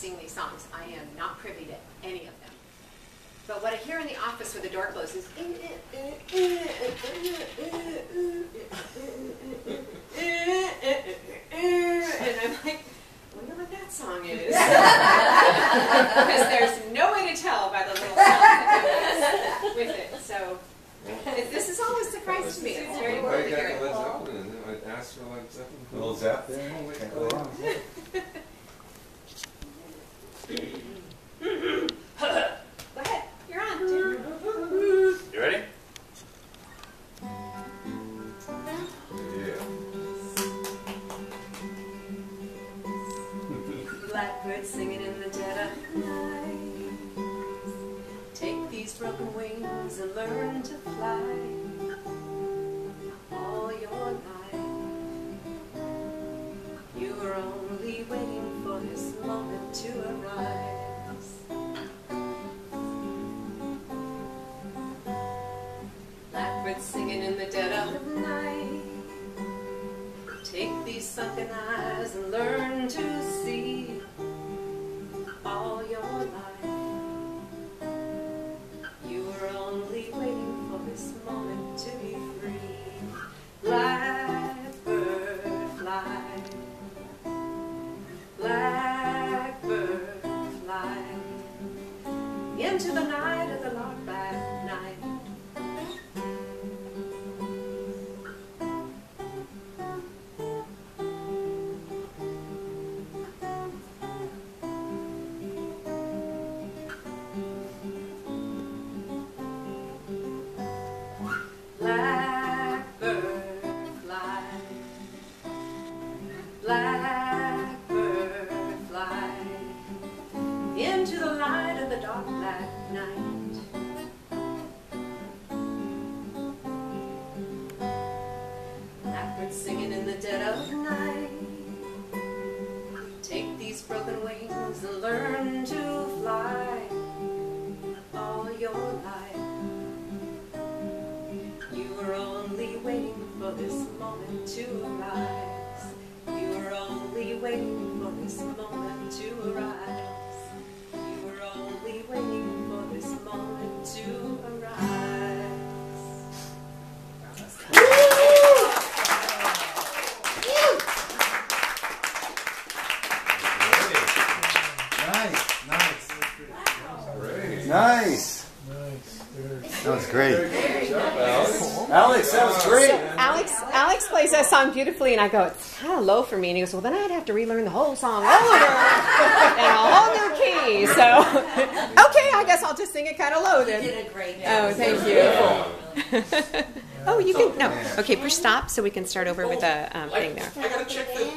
sing these songs. I am not privy to any of them. But what I hear in the office with the door closed is, and I'm like, I wonder what that song is. Because there's no way to tell by the little sound that goes with it. So this is always a surprise to me. It's very cool to hear it. Led Zeppelin, I asked for Led Zeppelin. Little Zeppelin. Can't go wrong. Go ahead. You're on. You ready? Yeah. Blackbird singing in the dead of night. Take these broken wings and learn to fly. All your life, you were only waiting for this moment to arise. Blackbird singing in the dead of night. Take these sunken eyes and learn to see. All your life, you were only waiting for this moment to be free. Blackbird fly, blackbird fly, into the night of the larkback night. Blackbird fly, blackbird fly, into the light of the dark black night. Blackbird singing in the dead of night. Take these broken wings and learn to fly. All your life, you were only waiting for this moment to arise. You were only waiting for this moment to arise. You were only waiting for this moment to arise. Nice. That was great. Good job, Alex. Alex, that was great. Alex plays that song beautifully, and I go, it's kind of low for me. And he goes, well, then I'd have to relearn the whole song over in a whole new key. So, okay, I guess I'll just sing it kind of low then. You did a great job. Oh, thank you. Oh, you can, no. Okay, push stop so we can start over with the thing there. I gotta check the